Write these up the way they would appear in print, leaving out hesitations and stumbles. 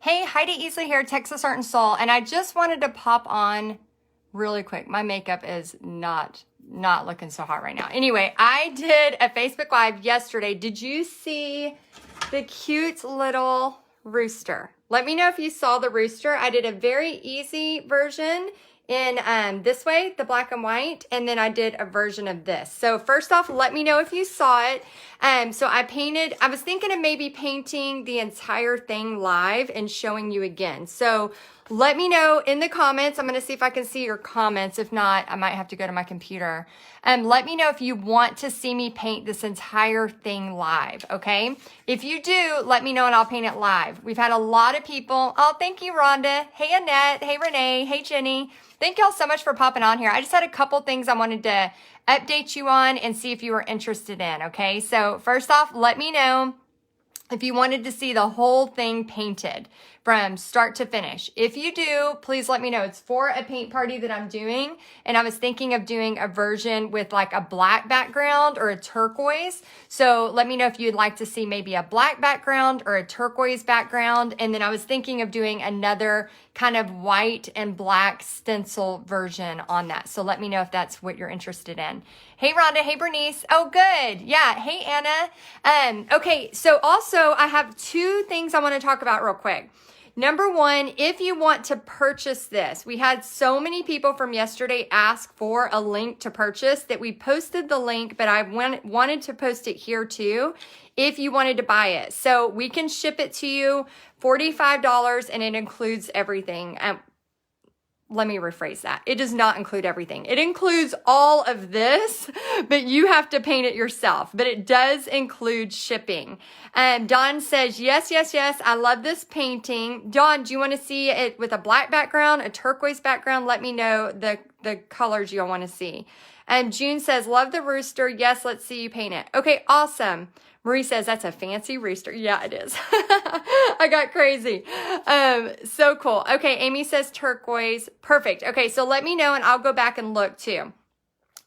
Hey, Heidi Easley here, Texas Art and Soul, and I just wanted to pop on really quick. My makeup is not looking so hot right now. Anyway, I did a Facebook Live yesterday. Did you see the cute little rooster? Let me know if you saw the rooster. I did a very easy version in this way, the black and white, and then I did a version of this. So first off, let me know if you saw it. So I was thinking of maybe painting the entire thing live and showing you again. So let me know in the comments. I'm going to see if I can see your comments. If not, I might have to go to my computer. Let me know if you want to see me paint this entire thing live, okay? If you do, let me know and I'll paint it live. We've had a lot of people. Oh, thank you, Rhonda. Hey, Annette. Hey, Renee. Hey, Jenny. Thank y'all so much for popping on here. I just had a couple things I wanted to update you on and see if you were interested in, okay? So first off, let me know if you wanted to see the whole thing painted from start to finish. If you do, please let me know. It's for a paint party that I'm doing, and I was thinking of doing a version with like a black background or a turquoise. So let me know if you'd like to see maybe a black background or a turquoise background, and then I was thinking of doing another kind of white and black stencil version on that. So let me know if that's what you're interested in. Hey, Rhonda. Hey, Bernice. Oh, good. Yeah. Hey, Anna. Okay. So also I have two things I want to talk about real quick. Number one, if you want to purchase this, we had so many people from yesterday ask for a link to purchase that we posted the link, but I wanted to post it here too if you wanted to buy it. So we can ship it to you $45 and it includes everything. Let me rephrase that. It does not include everything. It includes all of this, but you have to paint it yourself. But it does include shipping. Dawn says, yes. I love this painting. Dawn, do you want to see it with a black background, a turquoise background? Let me know the colors you'll want to see. And June says, love the rooster. Yes, let's see you paint it. Okay, awesome. Marie says, that's a fancy rooster. Yeah, it is. I got crazy. So cool. Okay, Amy says turquoise. Perfect. Okay, so let me know and I'll go back and look too.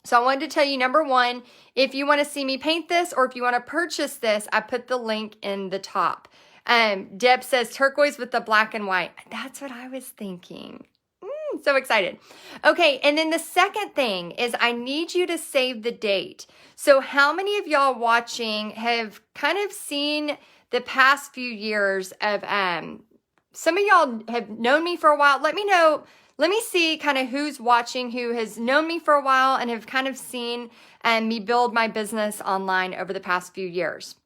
So I wanted to tell you, number one, if you want to see me paint this or if you want to purchase this, I put the link in the top. Deb says turquoise with the black and white. That's what I was thinking. So excited. Okay, and then the second thing is I need you to save the date. So how many of y'all watching have kind of seen the past few years of, some of y'all have known me for a while. Let me know, let me see kind of who's watching, who has known me for a while and have kind of seen me build my business online over the past few years.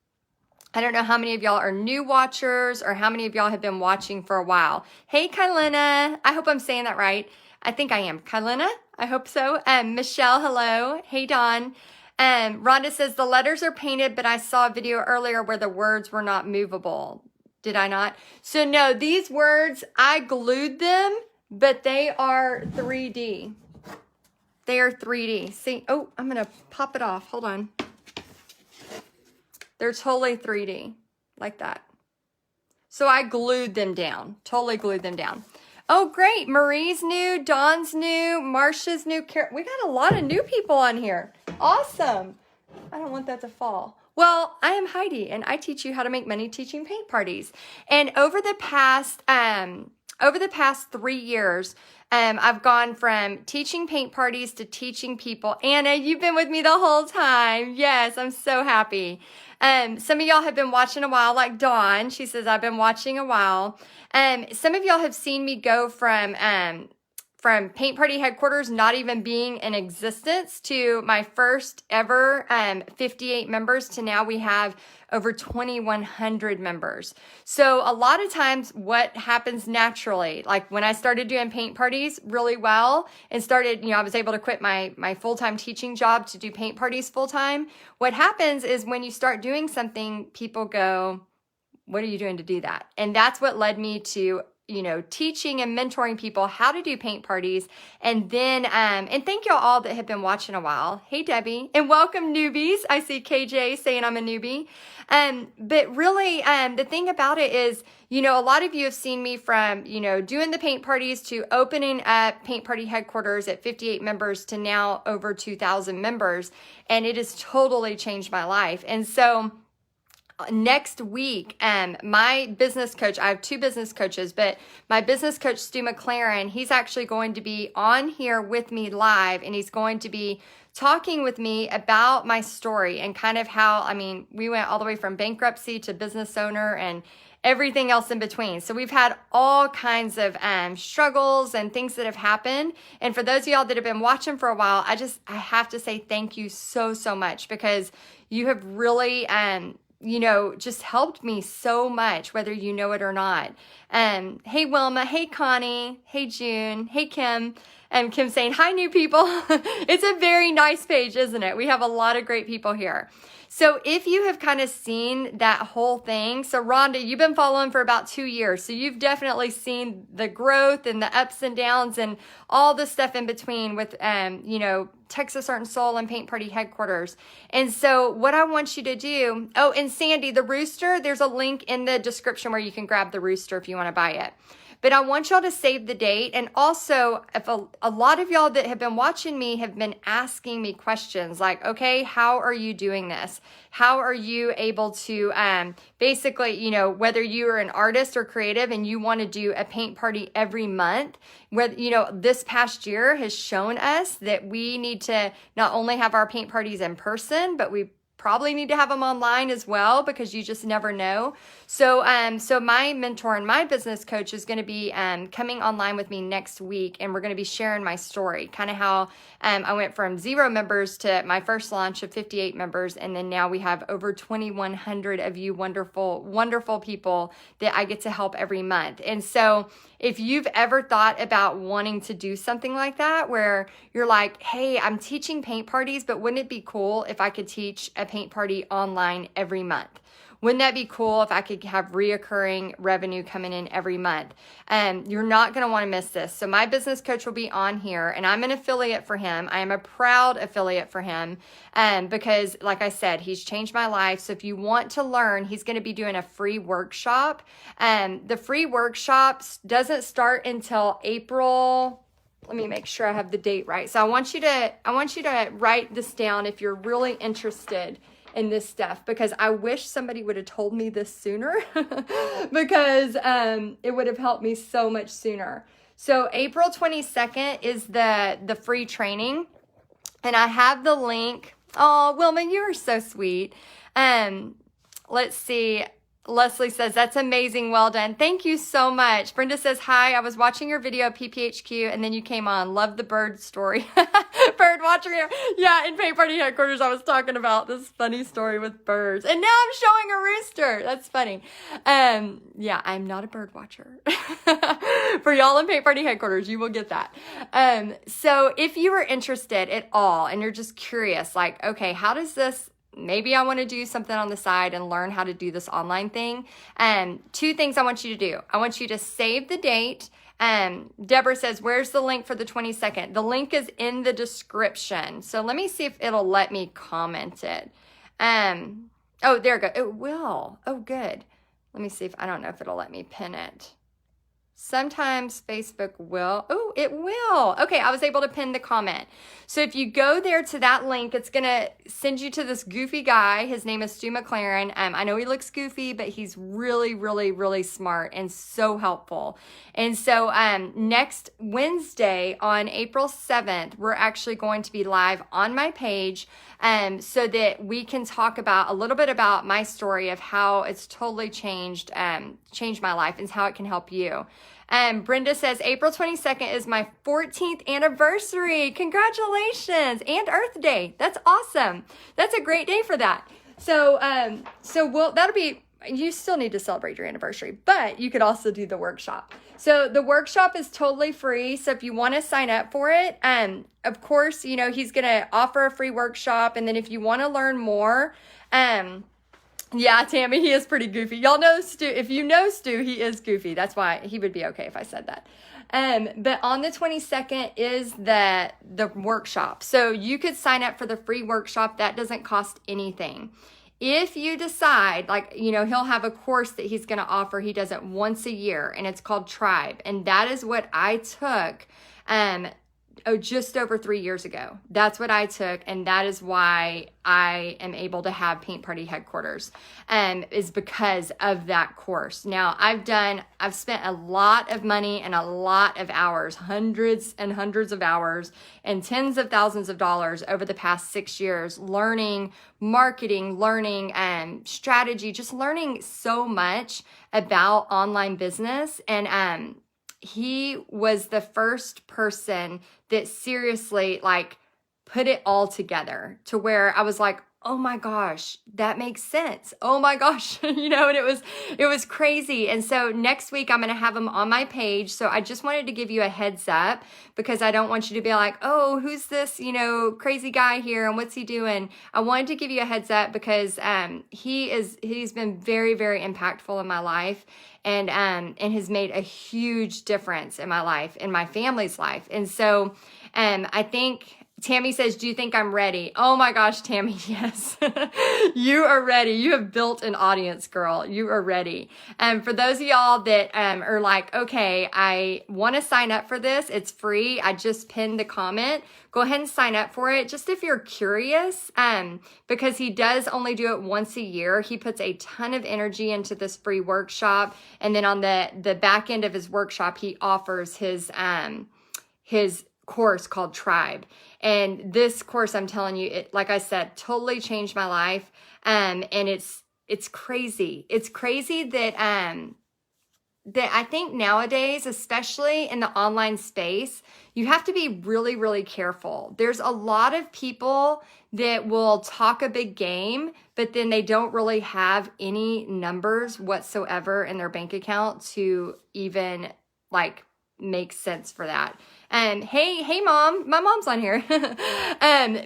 I don't know how many of y'all are new watchers or how many of y'all have been watching for a while. Hey, Kylena. I hope I'm saying that right. I think I am. Kylena? I hope so. Michelle, hello. Hey, Dawn. Rhonda says, the letters are painted, but I saw a video earlier where the words were not movable. Did I not? So no, these words, I glued them, but they are 3D. They are 3D. See, oh, I'm going to pop it off. Hold on. They're totally 3D, like that. So I glued them down, totally glued them down. Oh, great. Marie's new, Dawn's new, Marsha's new. We got a lot of new people on here. Awesome. I don't want that to fall. Well, I am Heidi, and I teach you how to make money teaching paint parties. And over the past 3 years, I've gone from teaching paint parties to teaching people. Anna, you've been with me the whole time. Yes, I'm so happy. Some of y'all have been watching a while, like Dawn. She says, I've been watching a while. Some of y'all have seen me go from paint party headquarters not even being in existence to my first ever 58 members to now we have over 2,100 members. So a lot of times what happens naturally, like when I started doing paint parties really well and started, I was able to quit my full-time teaching job to do paint parties full-time. What happens is when you start doing something, people go, what are you doing to do that? And that's what led me to teaching and mentoring people how to do paint parties. And then, and thank y'all all that have been watching a while. Hey, Debbie, and welcome newbies. I see KJ saying I'm a newbie. But really, the thing about it is, a lot of you have seen me from, doing the paint parties to opening up paint party headquarters at 58 members to now over 2,000 members. And it has totally changed my life. And so next week, my business coach, I have two business coaches, but my business coach, Stu McLaren, he's actually going to be on here with me live, and he's going to be talking with me about my story and kind of how, I mean, we went all the way from bankruptcy to business owner and everything else in between. So we've had all kinds of struggles and things that have happened. And for those of y'all that have been watching for a while, I have to say thank you so, so much, because you have really, just helped me so much, whether you know it or not. Hey, Wilma. Hey, Connie. Hey, June. Hey, Kim. And Kim saying, hi, new people. It's a very nice page, isn't it? We have a lot of great people here. So if you have kind of seen that whole thing, so Rhonda, you've been following for about 2 years. So you've definitely seen the growth and the ups and downs and all the stuff in between with, Texas Art and Soul and Paint Party headquarters. And so what I want you to do, oh, and Sandy, the Rooster, there's a link in the description where you can grab the Rooster if you want to buy it. But I want y'all to save the date. And also, if a lot of y'all that have been watching me have been asking me questions like, okay, how are you doing this? How are you able to basically, whether you are an artist or creative and you want to do a paint party every month, where, this past year has shown us that we need to not only have our paint parties in person, but we probably need to have them online as well, because you just never know. So my mentor and my business coach is going to be coming online with me next week, and we're going to be sharing my story, kind of how I went from 0 members to my first launch of 58 members, and then now we have over 2,100 of you wonderful, wonderful people that I get to help every month. And so if you've ever thought about wanting to do something like that, where you're like, hey, I'm teaching paint parties, but wouldn't it be cool if I could teach a paint party online every month? Wouldn't that be cool if I could have reoccurring revenue coming in every month? You're not going to want to miss this. So my business coach will be on here, and I'm an affiliate for him. I am a proud affiliate for him because, like I said, he's changed my life. So if you want to learn, he's going to be doing a free workshop. The free workshop doesn't start until April. Let me make sure I have the date right. So I want you to write this down if you're really interested in this stuff, because I wish somebody would have told me this sooner because it would have helped me so much sooner. So April 22nd is the free training, and I have the link. Oh, Wilma, you are so sweet. Let's see. Leslie says, that's amazing. Well done. Thank you so much. Brenda says, hi, I was watching your video, PPHQ, and then you came on. Love the bird story. Bird watching here. Yeah, in Paint Party headquarters, I was talking about this funny story with birds. And now I'm showing a rooster. That's funny. Yeah, I'm not a bird watcher. For y'all in Paint Party headquarters, you will get that. So if you are interested at all and you're just curious, like, okay, how does this, maybe I want to do something on the side and learn how to do this online thing. 2 things I want you to do. I want you to save the date. Deborah says, where's the link for the 22nd? The link is in the description. So let me see if it'll let me comment it. Oh, there we go. It will. Oh, good. Let me see if, I don't know if it'll let me pin it. Sometimes Facebook will. Oh, it will. Okay, I was able to pin the comment. So if you go there to that link, it's going to send you to this goofy guy. His name is Stu McLaren. I know he looks goofy, but he's really, really, really smart and so helpful. And so next Wednesday on April 7th, we're actually going to be live on my page so that we can talk about a little bit about my story of how it's totally changed my life and how it can help you. Brenda says, April 22nd is my 14th anniversary. Congratulations. And Earth Day. That's awesome. That's a great day for that. So that'll be, you still need to celebrate your anniversary, but you could also do the workshop. So the workshop is totally free. So if you want to sign up for it, of course, he's going to offer a free workshop. And then if you want to learn more, yeah, Tammy, he is pretty goofy. Y'all know Stu. If you know Stu, he is goofy. That's why he would be okay if I said that. But on the 22nd is the workshop. So you could sign up for the free workshop. That doesn't cost anything. If you decide, he'll have a course that he's going to offer. He does it once a year, and it's called Tribe. And that is what I took just over 3 years ago. That's what I took, and that is why I am able to have Paint Party Headquarters, is because of that course. Now, I've spent a lot of money and a lot of hours, hundreds and hundreds of hours, and tens of thousands of dollars over the past 6 years, learning marketing, learning strategy, just learning so much about online business. And he was the first person that seriously like put it all together to where I was like, oh my gosh, that makes sense. Oh my gosh, and it was crazy. And so next week I'm going to have him on my page. So I just wanted to give you a heads up because I don't want you to be like, oh, who's this, crazy guy here and what's he doing? I wanted to give you a heads up because he's been very, very impactful in my life and has made a huge difference in my life, in my family's life. And so I think Tammy says, do you think I'm ready? Oh my gosh, Tammy, yes. You are ready. You have built an audience, girl. You are ready. For those of y'all that are like, okay, I want to sign up for this. It's free. I just pinned the comment. Go ahead and sign up for it. Just if you're curious, because he does only do it once a year. He puts a ton of energy into this free workshop. And then on the back end of his workshop, he offers his course called Tribe. And this course, I'm telling you, it, like I said, totally changed my life. And it's crazy. It's crazy that I think nowadays, especially in the online space, you have to be really, really careful. There's a lot of people that will talk a big game, but then they don't really have any numbers whatsoever in their bank account to even like make sense for that. Hey, mom, my mom's on here.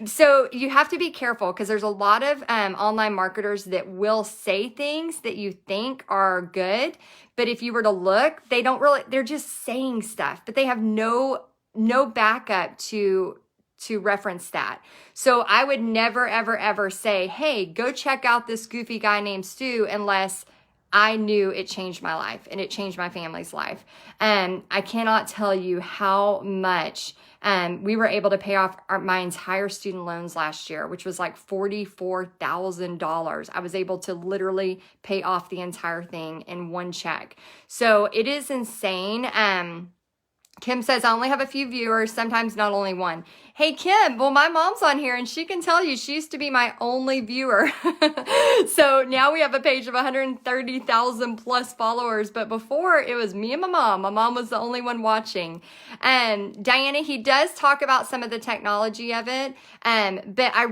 So you have to be careful because there's a lot of online marketers that will say things that you think are good, but if you were to look, they're just saying stuff, but they have no backup to reference that. So I would never, ever, ever say, hey, go check out this goofy guy named Stu unless I knew it changed my life and it changed my family's life. And I cannot tell you how much we were able to pay off my entire student loans last year, which was like $44,000. I was able to literally pay off the entire thing in one check. So it is insane. Kim says, I only have a few viewers, sometimes not only one. Hey, Kim, well, my mom's on here and she can tell you she used to be my only viewer. So now we have a page of 130,000 plus followers. But before it was me and my mom. My mom was the only one watching. Diana, he does talk about some of the technology of it. But I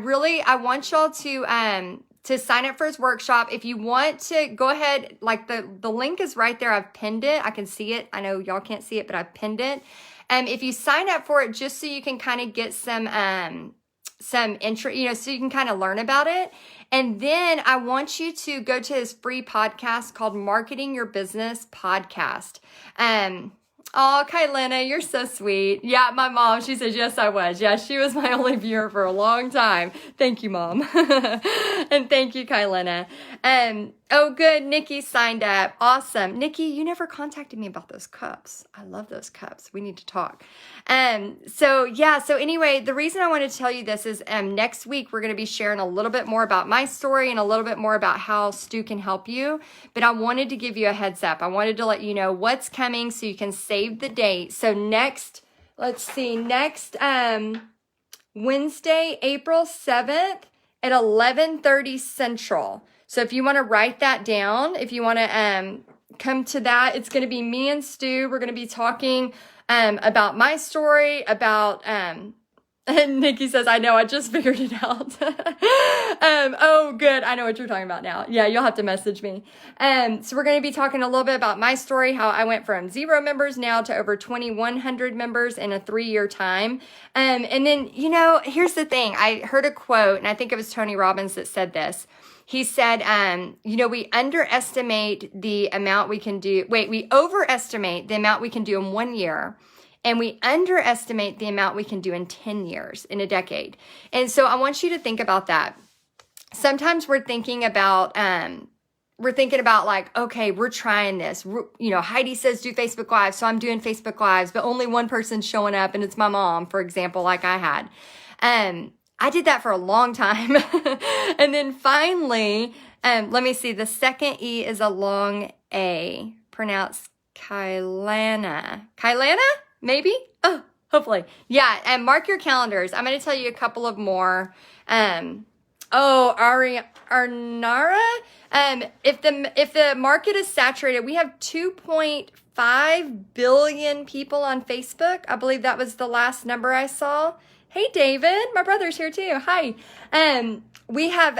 want y'all to sign up for his workshop. If you want to go ahead, like the link is right there. I've pinned it. I can see it. I know y'all can't see it, but I've pinned it. If you sign up for it, just so you can kind of get some intro, so you can kind of learn about it. And then I want you to go to his free podcast called Marketing Your Business Podcast. Oh, Kylena, you're so sweet. Yeah, my mom, she says, yes, I was. Yeah, she was my only viewer for a long time. Thank you, Mom. And thank you, Kylena. Oh, good. Nikki signed up. Awesome. Nikki, you never contacted me about those cups. I love those cups. We need to talk. So anyway, the reason I wanted to tell you this is next week, we're going to be sharing a little bit more about my story and a little bit more about how Stu can help you. But I wanted to give you a heads up. I wanted to let you know what's coming so you can save the date. So next Wednesday, April 7th at 11:30 Central. So if you want to write that down, if you want to come to that, it's going to be me and Stu. We're going to be talking about my story, about and Nikki says, I know, I just figured it out. Oh, good. I know what you're talking about now. Yeah, you'll have to message me. So we're going to be talking a little bit about my story, how I went from 0 members now to over 2,100 members in a 3-year time. And then, here's the thing. I heard a quote, and I think it was Tony Robbins that said this. He said, we underestimate the amount we can do. We overestimate the amount we can do in 1 year. And we underestimate the amount we can do in 10 years, in a decade. And so I want you to think about that. Sometimes we're thinking about, we're thinking about like, okay, we're trying this. You know, Heidi says do Facebook Live, so I'm doing Facebook Lives, but only one person's showing up, and it's my mom, for example, like I had. I did that for a long time. And then finally, let me see, the second E is a long A, pronounced Kailana. Kailana? Maybe? Oh, hopefully. Yeah, and mark your calendars. I'm going to tell you a couple of more. Arnara. If the market is saturated, we have 2.5 billion people on Facebook. I believe that was the last number I saw. Hey, David, my brother's here too. Hi. We have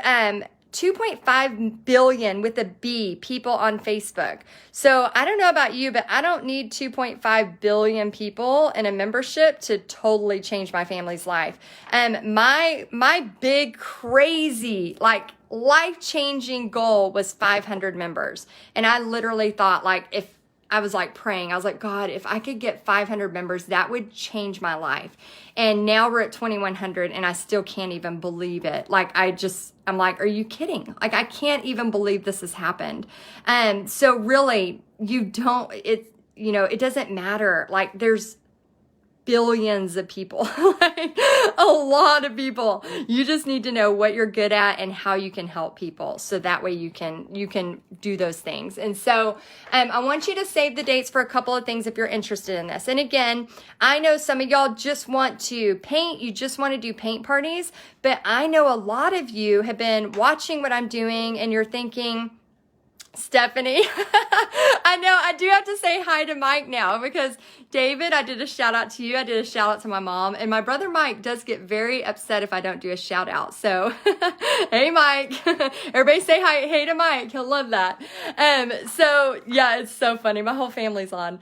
2.5 billion with a B people on Facebook. So I don't know about you, but I don't need 2.5 billion people in a membership to totally change my family's life. My big crazy, like life-changing goal was 500 members. And I literally thought like if I was like praying, I was like, God, if I could get 500 members, that would change my life. And now we're at 2,100 and I still can't even believe it. Like, I'm like, are you kidding? Like, I can't even believe this has happened. So really, it doesn't matter. Like, there's billions of people, like a lot of people. You just need to know what you're good at and how you can help people. So that way you can do those things. And so I want you to save the dates for a couple of things if you're interested in this. And again, I know some of y'all just want to paint. You just want to do paint parties. But I know a lot of you have been watching what I'm doing and you're thinking, Stephanie, I know I do have to say hi to Mike now because David, I did a shout out to you. I did a shout out to my mom, and my brother Mike does get very upset if I don't do a shout out. So, hey Mike, everybody say hi, hey to Mike. He'll love that. So yeah, it's so funny. My whole family's on.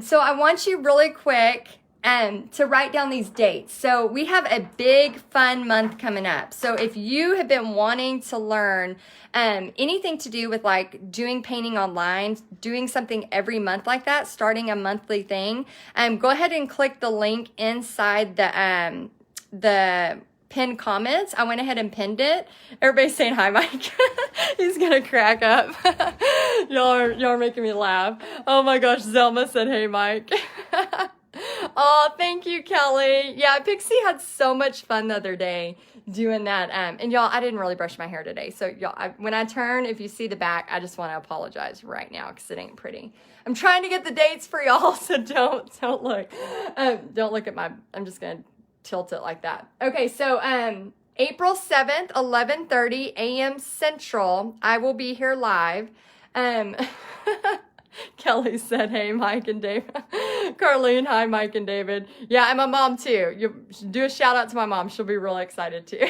So I want you really quick to write down these dates. So we have a big fun month coming up. So if you have been wanting to learn anything to do with like doing painting online, doing something every month like that, starting a monthly thing, go ahead and click the link inside the pinned comments. I went ahead and pinned it. Everybody's saying hi, Mike. He's gonna crack up. y'all are making me laugh. Oh my gosh, Zelma said hey, Mike. Oh, thank you, Kelly. Yeah, Pixie had so much fun the other day doing that. And y'all, I didn't really brush my hair today. So y'all, when I turn, if you see the back, I just want to apologize right now because it ain't pretty. I'm trying to get the dates for y'all, so don't look. Don't look at I'm just going to tilt it like that. Okay, so April 7th, 11:30 a.m. Central, I will be here live. Kelly said, hey, Mike and David. Carlene, hi, Mike and David. Yeah, and my mom, too. You should do a shout out to my mom. She'll be really excited, too.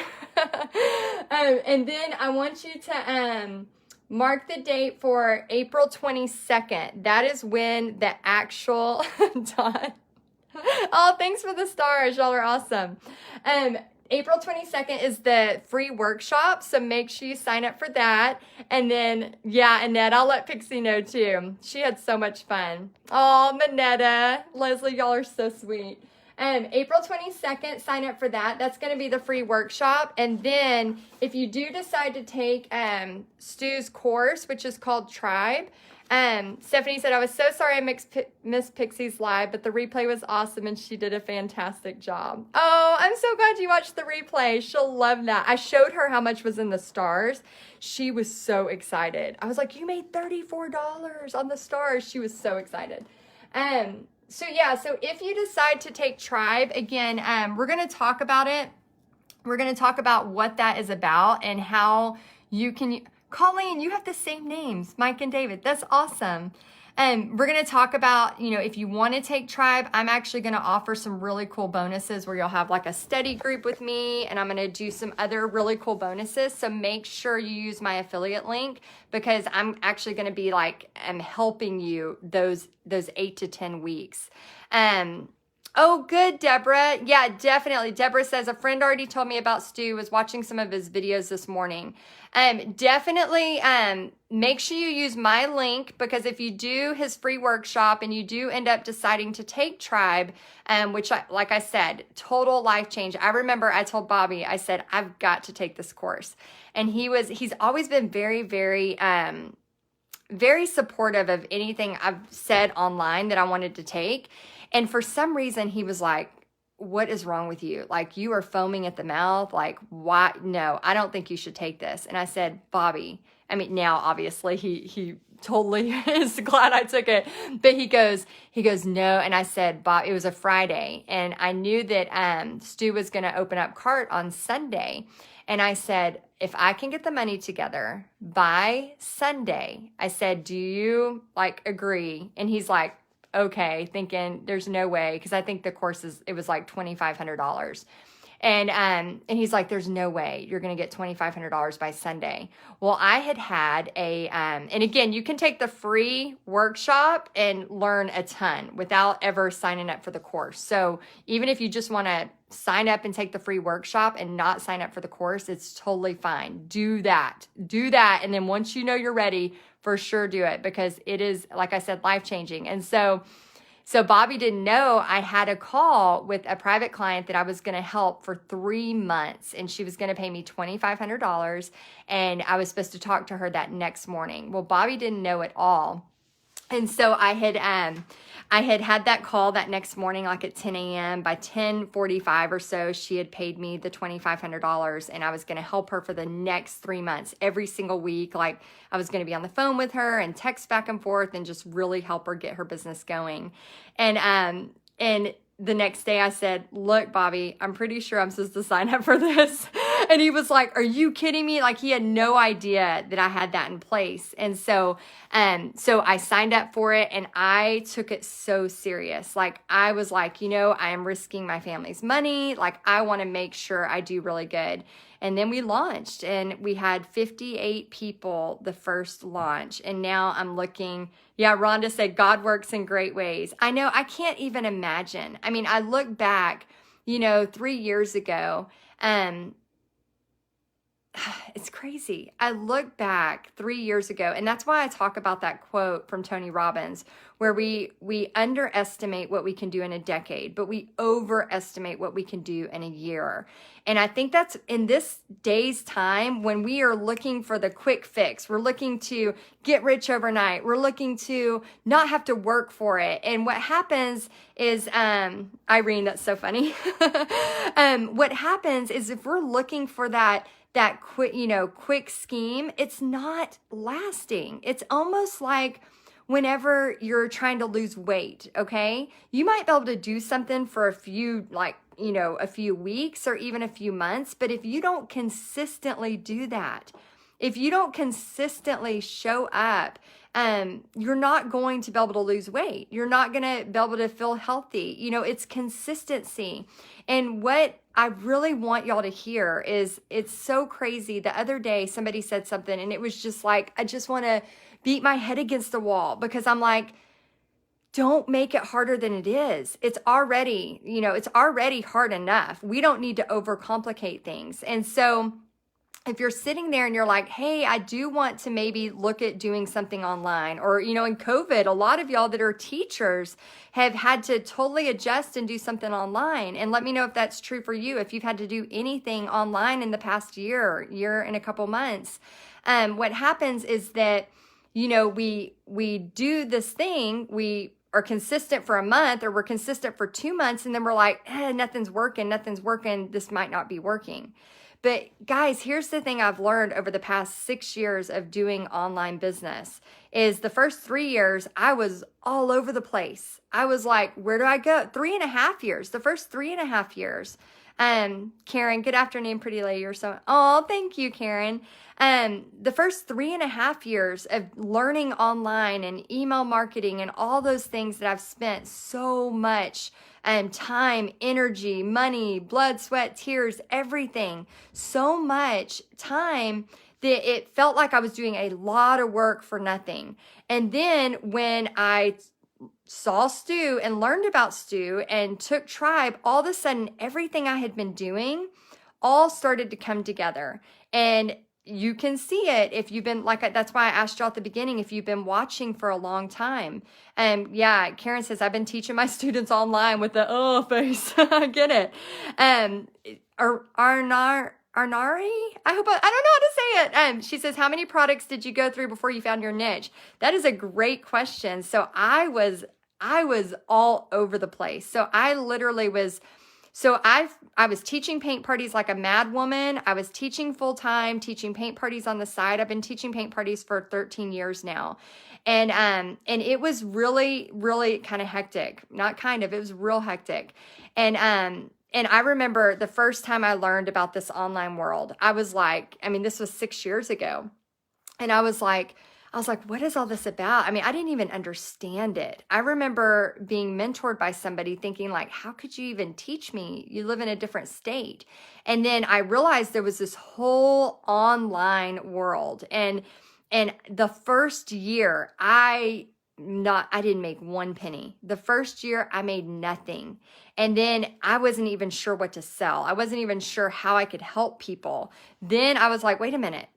And then I want you to mark the date for April 22nd. That is when the actual Dawn. Oh, thanks for the stars. Y'all are awesome. April 22nd is the free workshop, so make sure you sign up for that. And then, yeah, Annette, I'll let Pixie know too. She had so much fun. Oh, Manetta, Leslie, y'all are so sweet. April 22nd, sign up for that. That's going to be the free workshop. And then if you do decide to take Stu's course, which is called Tribe, Stephanie said, I was so sorry I missed Pixie's live, but the replay was awesome and she did a fantastic job. Oh, I'm so glad you watched the replay. She'll love that. I showed her how much was in the stars. She was so excited. I was like, you made $34 on the stars. She was so excited. So yeah, so if you decide to take Tribe, again, we're going to talk about it. We're going to talk about what that is about and how you can... Colleen, you have the same names, Mike and David. That's awesome. We're going to talk about, if you want to take Tribe, I'm actually going to offer some really cool bonuses where you'll have like a study group with me, and I'm going to do some other really cool bonuses. So make sure you use my affiliate link because I'm actually going to be I'm helping you those 8 to 10 weeks. Oh, good, Deborah. Yeah, definitely. Deborah says a friend already told me about Stu, was watching some of his videos this morning. Definitely make sure you use my link, because if you do his free workshop and you do end up deciding to take Tribe, which like I said, total life change. I remember I told Bobby, I said, I've got to take this course. And he's always been very, very, very supportive of anything I've said online that I wanted to take. And for some reason, he was like, what is wrong with you? Like, you are foaming at the mouth. Like, why? No, I don't think you should take this. And I said, Bobby, I mean, now obviously he totally is glad I took it, but he goes, no. And I said, Bob, it was a Friday, and I knew that Stu was going to open up cart on Sunday. And I said, if I can get the money together by Sunday, I said, do you like agree? And he's like, okay, thinking there's no way. Cause I think the course it was like $2,500. And he's like, there's no way you're going to get $2,500 by Sunday. Well, I had and again, you can take the free workshop and learn a ton without ever signing up for the course. So even if you just want to sign up and take the free workshop and not sign up for the course, it's totally fine. Do that. And then once you know you're ready, for sure do it, because it is, like I said, life-changing. And so Bobby didn't know I had a call with a private client that I was going to help for 3 months, and she was going to pay me $2,500, and I was supposed to talk to her that next morning. Well, Bobby didn't know at all. And so I had that call that next morning, like at 10 a.m. By 10:45 or so, she had paid me the $2,500, and I was going to help her for the next 3 months, every single week. Like, I was going to be on the phone with her and text back and forth and just really help her get her business going. And the next day I said, look, Bobby, I'm pretty sure I'm supposed to sign up for this. And he was like, are you kidding me? Like, he had no idea that I had that in place. And so I signed up for it, and I took it so serious. Like, I was like, I am risking my family's money. Like, I want to make sure I do really good. And then we launched, and we had 58 people the first launch. And now I'm looking. Yeah, Rhonda said, God works in great ways. I know, I can't even imagine. I mean, I look back, 3 years ago, it's crazy. I look back 3 years ago, and that's why I talk about that quote from Tony Robbins, where we underestimate what we can do in a decade, but we overestimate what we can do in a year. And I think that's in this day's time, when we are looking for the quick fix. We're looking to get rich overnight. We're looking to not have to work for it. And what happens is, Irene, that's so funny. What happens is, if we're looking for that quick scheme, it's not lasting. It's almost like whenever you're trying to lose weight, okay? You might be able to do something for a few weeks or even a few months, but if you don't consistently do that, if you don't consistently show up, you're not going to be able to lose weight. You're not going to be able to feel healthy. It's consistency. And what I really want y'all to hear is, it's so crazy. The other day, somebody said something, and it was just like, I just want to beat my head against the wall, because I'm like, don't make it harder than it is. It's already hard enough. We don't need to overcomplicate things. And so if you're sitting there and you're like, hey, I do want to maybe look at doing something online, or, in COVID, a lot of y'all that are teachers have had to totally adjust and do something online. And let me know if that's true for you, if you've had to do anything online in the past year and a couple months. What happens is that, we do this thing, we are consistent for a month, or we're consistent for 2 months, and then we're like, nothing's working, this might not be working. But guys, here's the thing I've learned over the past 6 years of doing online business is, the first 3 years, I was all over the place. I was like, where do I go? 3.5 years, the first 3.5 years. Karen, good afternoon, pretty lady. You're so, oh, thank you, Karen. The first 3.5 years of learning online and email marketing and all those things that I've spent so much time, energy, money, blood, sweat, tears, everything, so much time that it felt like I was doing a lot of work for nothing. And then when I saw Stu and learned about Stu and took Tribe, all of a sudden, everything I had been doing all started to come together. And you can see it if you've been that's why I asked you at the beginning, if you've been watching for a long time. And yeah, Karen says, I've been teaching my students online with the face. I get it. Arnari, I hope I don't know how to say it. She says, how many products did you go through before you found your niche? That is a great question. So I was all over the place. So I literally was. So I was teaching paint parties like a mad woman. I was teaching full time, teaching paint parties on the side. I've been teaching paint parties for 13 years now. And it was really, really kind of hectic. Not kind of, it was real hectic. And I remember the first time I learned about this online world, I was like, this was 6 years ago. And I was like, what is all this about? I didn't even understand it. I remember being mentored by somebody thinking like, how could you even teach me? You live in a different state. And then I realized there was this whole online world. And the first year, I didn't make one penny. The first year I made nothing. And then I wasn't even sure what to sell. I wasn't even sure how I could help people. Then I was like, wait a minute.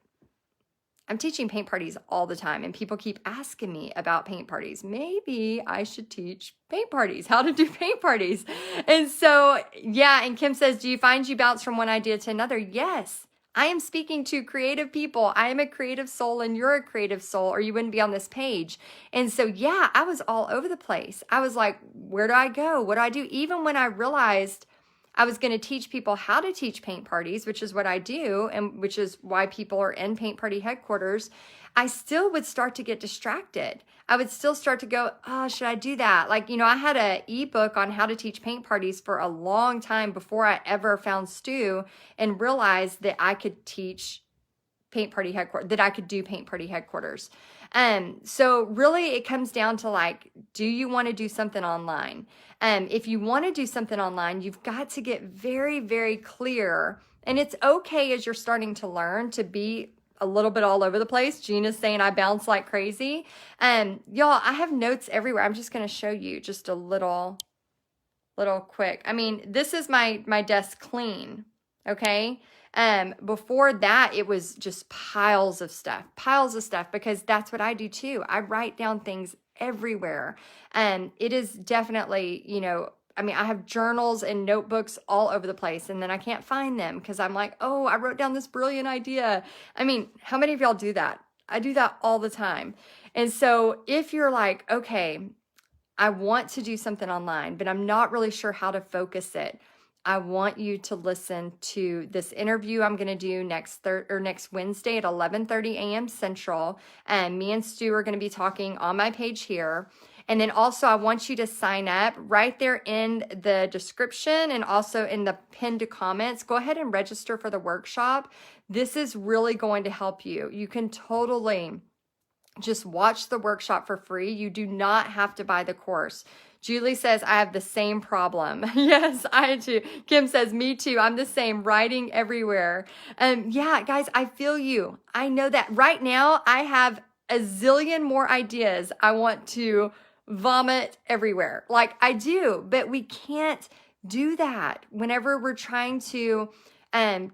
I'm teaching paint parties all the time and people keep asking me about paint parties. Maybe I should teach paint parties, how to do paint parties. And so, yeah. And Kim says, do you find you bounce from one idea to another? Yes. I am speaking to creative people. I am a creative soul and you're a creative soul or you wouldn't be on this page. And so, yeah, I was all over the place. I was like, where do I go? What do I do? Even when I realized I was going to teach people how to teach paint parties, which is what I do, and which is why people are in paint party headquarters, I still would start to get distracted. I would still start to go, oh, should I do that? I had an ebook on how to teach paint parties for a long time before I ever found Stu and realized that I could teach paint party headquarters, that I could do paint party headquarters. So really it comes down to do you want to do something online? If you want to do something online, you've got to get very, very clear. And it's okay as you're starting to learn to be a little bit all over the place. Gina's saying I bounce like crazy. Y'all, I have notes everywhere. I'm just going to show you just a little quick. This is my desk clean. Okay. Before that, it was just piles of stuff, because that's what I do too. I write down things everywhere. It is definitely, I have journals and notebooks all over the place and then I can't find them because I'm like, oh, I wrote down this brilliant idea. How many of y'all do that? I do that all the time. And so if you're like, okay, I want to do something online, but I'm not really sure how to focus it, I want you to listen to this interview I'm going to do next Wednesday at 11:30 a.m. Central. And me and Stu are going to be talking on my page here. And then also I want you to sign up right there in the description and also in the pinned comments. Go ahead and register for the workshop. This is really going to help you. You can totally just watch the workshop for free. You do not have to buy the course. Julie says, I have the same problem. Yes, I do. Kim says, me too. I'm the same, writing everywhere. Yeah, guys, I feel you. I know that right now I have a zillion more ideas. I want to vomit everywhere. I do, but we can't do that whenever we're trying to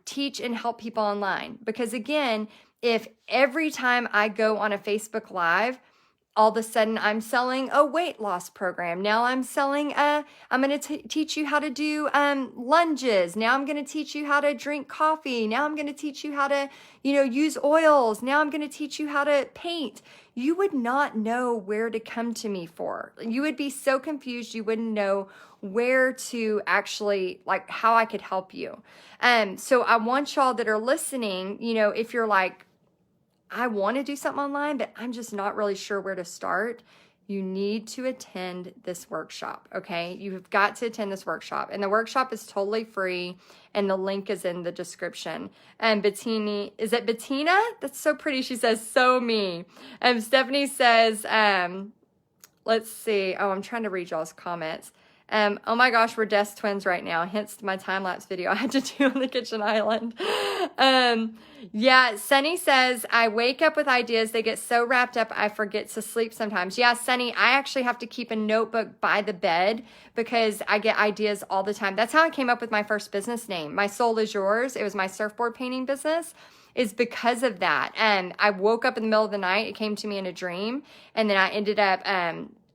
teach and help people online. Because again, if every time I go on a Facebook Live, all of a sudden I'm selling a weight loss program. Now I'm selling I'm going to teach you how to do lunges. Now I'm going to teach you how to drink coffee. Now I'm going to teach you how to, use oils. Now I'm going to teach you how to paint. You would not know where to come to me for. You would be so confused. You wouldn't know where to actually, how I could help you. So I want y'all that are listening, if you're like, I want to do something online, but I'm just not really sure where to start. You need to attend this workshop, okay? You have got to attend this workshop. And the workshop is totally free, and the link is in the description. And Bettini, is it Bettina? That's so pretty. She says, so me. Stephanie says, let's see. Oh, I'm trying to read y'all's comments. Oh my gosh, we're desk twins right now. Hence my time-lapse video I had to do on the kitchen island. Yeah, Sunny says, I wake up with ideas. They get so wrapped up, I forget to sleep sometimes. Yeah, Sunny, I actually have to keep a notebook by the bed because I get ideas all the time. That's how I came up with my first business name. My Soul is Yours. It was my surfboard painting business. Is because of that. And I woke up in the middle of the night. It came to me in a dream. And then I ended up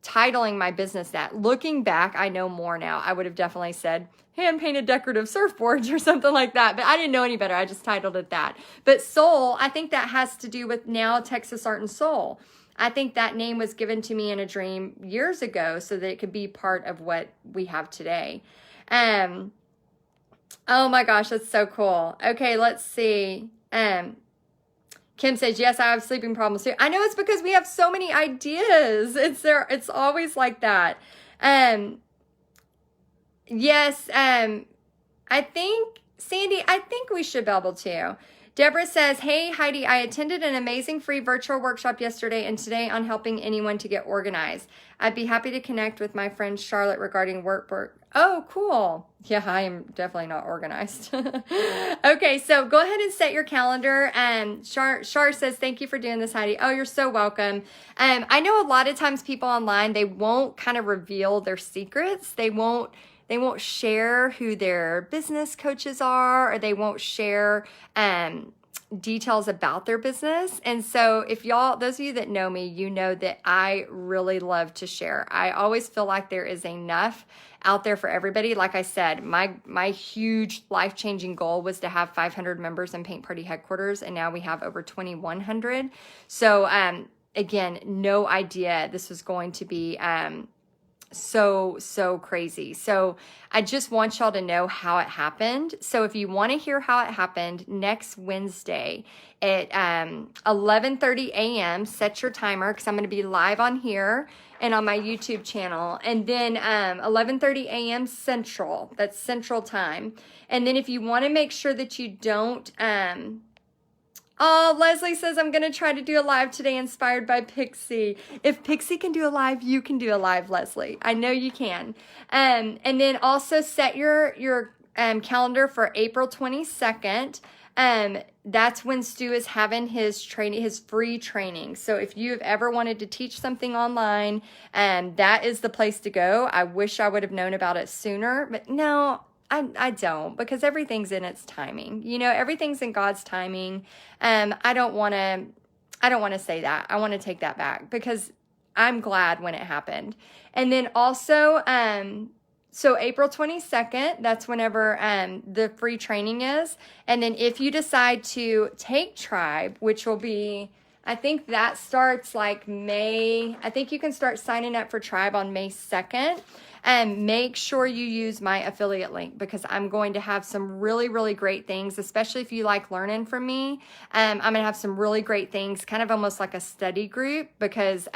titling my business that. Looking back, I know more now. I would have definitely said hand-painted decorative surfboards or something like that. But I didn't know any better. I just titled it that. But Soul, I think that has to do with now Texas Art and Soul. I think that name was given to me in a dream years ago so that it could be part of what we have today. Oh my gosh, that's so cool. Okay, let's see. Kim says, yes, I have sleeping problems too. I know it's because we have so many ideas. It's always like that. Yes, I think, Sandy, I think we should be able to. Deborah says, hey, Heidi, I attended an amazing free virtual workshop yesterday and today on helping anyone to get organized. I'd be happy to connect with my friend Charlotte regarding workbook. Oh, cool. Yeah, I am definitely not organized. Okay, so go ahead and set your calendar. Char says, thank you for doing this, Heidi. Oh, you're so welcome. I know a lot of times people online, they won't kind of reveal their secrets. They won't share who their business coaches are, or they won't share details about their business. And so if those of you that know me, you know that I really love to share. I always feel like there is enough out there for everybody. Like I said, my huge life-changing goal was to have 500 members in Paint Party headquarters, and now we have over 2,100. So again, no idea this was going to be so crazy. So I just want y'all to know how it happened. So if you want to hear how it happened, next Wednesday at 11:30 a.m., set your timer because I'm going to be live on here and on my YouTube channel. And then 11:30 a.m. Central. That's Central time. And then if you want to make sure that you don't oh, Leslie says, I'm going to try to do a live today inspired by Pixie. If Pixie can do a live, you can do a live, Leslie. I know you can. And then also set your calendar for April 22nd. That's when Stu is having his free training. So if you have ever wanted to teach something online, that is the place to go. I wish I would have known about it sooner, but no, I don't, because everything's in its timing. You know, everything's in God's timing. I don't want to say that. I want to take that back because I'm glad when it happened. And then also, so April 22nd, that's whenever the free training is. And then if you decide to take Tribe, which will be, I think that starts like May. I think you can start signing up for Tribe on May 2nd. And make sure you use my affiliate link because I'm going to have some really, really great things, especially if you like learning from me. I'm going to have some really great things, kind of almost like a study group, because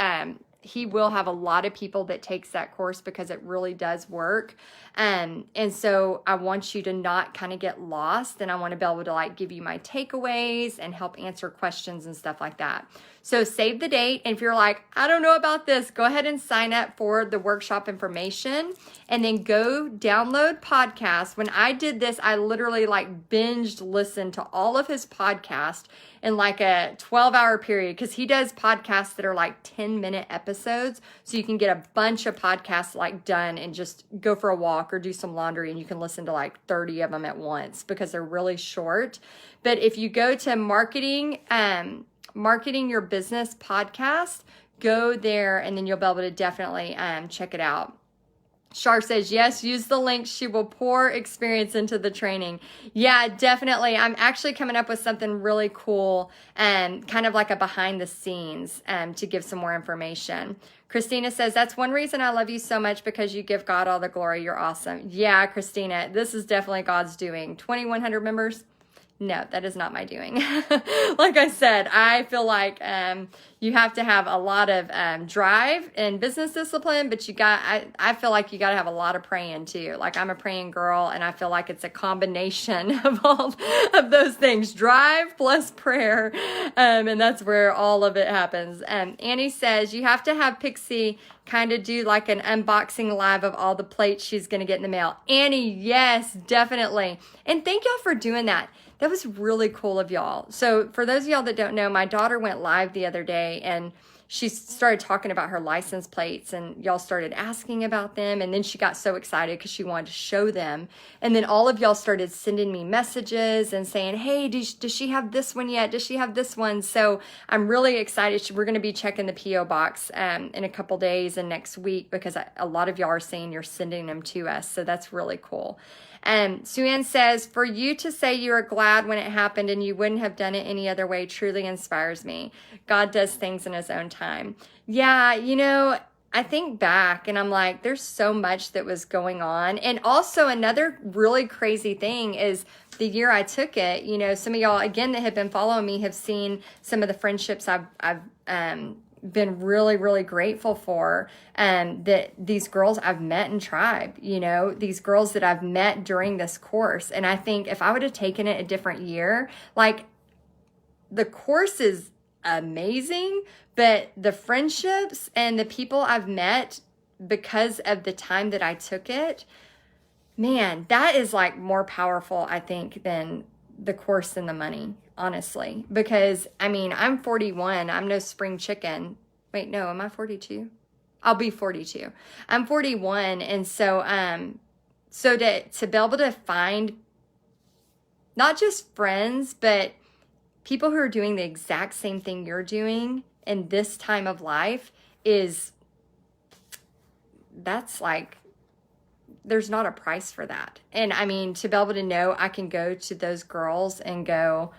he will have a lot of people that takes that course because it really does work. And so I want you to not kind of get lost, and I want to be able to like give you my takeaways and help answer questions and stuff like that. So save the date. And if you're like, I don't know about this, go ahead and sign up for the workshop information and then go download podcasts. When I did this, I literally like binged listened to all of his podcasts in like a 12-hour period because he does podcasts that are like 10-minute episodes. So you can get a bunch of podcasts like done and just go for a walk or do some laundry, and you can listen to like 30 of them at once because they're really short. But if you go to Marketing Your Business podcast, go there and then you'll be able to definitely check it out. Shar says, yes, use the link. She will pour experience into the training. Yeah, definitely. I'm actually coming up with something really cool and kind of like a behind the scenes to give some more information. Christina says, that's one reason I love you so much, because you give God all the glory. You're awesome. Yeah, Christina, this is definitely God's doing. 2,100 members. No, that is not my doing. Like I said, I feel like, you have to have a lot of drive and business discipline, but I feel like you got to have a lot of praying too. Like, I'm a praying girl, and I feel like it's a combination of all of those things, drive plus prayer. And that's where all of it happens. Annie says you have to have Pixie kind of do like an unboxing live of all the plates she's going to get in the mail. Annie, yes, definitely. And thank y'all for doing that. That was really cool of y'all. So for those of y'all that don't know, my daughter went live the other day, and she started talking about her license plates, and y'all started asking about them. And then she got so excited because she wanted to show them. And then all of y'all started sending me messages and saying, hey, does she have this one yet? Does she have this one? So I'm really excited. We're going to be checking the P.O. box in a couple days and next week, because a lot of y'all are saying you're sending them to us. So that's really cool. Sue Ann says, for you to say you are glad when it happened and you wouldn't have done it any other way truly inspires me. God does things in his own time. Yeah, I think back and I'm like, there's so much that was going on. And also another really crazy thing is the year I took it, some of y'all, again, that have been following me have seen some of the friendships I've been really, really grateful for, that these girls I've met in Tribe, these girls that I've met during this course. And I think if I would have taken it a different year, like, the course is amazing, but the friendships and the people I've met because of the time that I took it, man, that is like more powerful, I think, than the course and the money, honestly. Because, I'm 41. I'm no spring chicken. Wait, no, am I 42? I'll be 42. I'm 41. And so, so to be able to find not just friends, but people who are doing the exact same thing you're doing in this time of life that's like, there's not a price for that. And to be able to know I can go to those girls and go,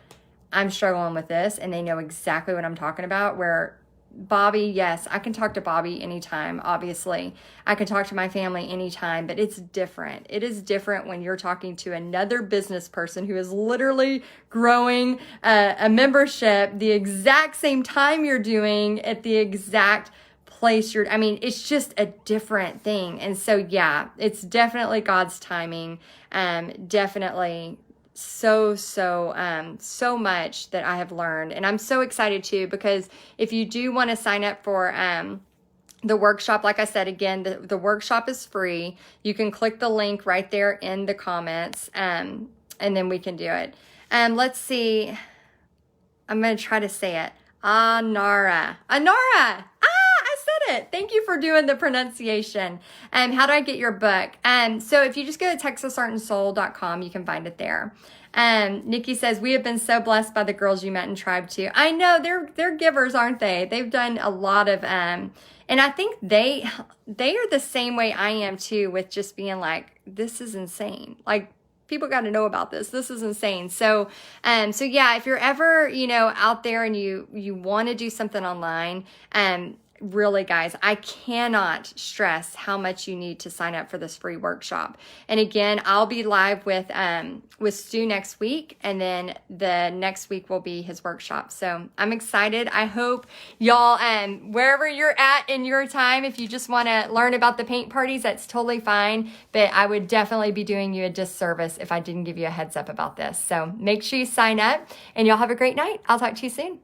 I'm struggling with this, and they know exactly what I'm talking about. Where Bobby, yes, I can talk to Bobby anytime, obviously. I can talk to my family anytime, but it's different. It is different when you're talking to another business person who is literally growing a membership the exact same time you're doing at the exact place it's just a different thing. And so, yeah, it's definitely God's timing. Definitely so much that I have learned. And I'm so excited too, because if you do want to sign up for the workshop, like I said, again, the workshop is free. You can click the link right there in the comments, and then we can do it. Let's see. I'm going to try to say it. Anara. I said it. Thank you for doing the pronunciation. How do I get your book? So if you just go to texasartandsoul.com, you can find it there. Nikki says, we have been so blessed by the girls you met in Tribe too. I know they're givers, aren't they? They've done a lot of, and I think they are the same way I am too, with just being like, this is insane. Like, people got to know about this. This is insane. So yeah, if you're ever, out there and you want to do something online, really, guys, I cannot stress how much you need to sign up for this free workshop. And again, I'll be live with Stu next week, and then the next week will be his workshop. So I'm excited. I hope y'all, wherever you're at in your time, if you just want to learn about the paint parties, that's totally fine. But I would definitely be doing you a disservice if I didn't give you a heads up about this. So make sure you sign up, and y'all have a great night. I'll talk to you soon.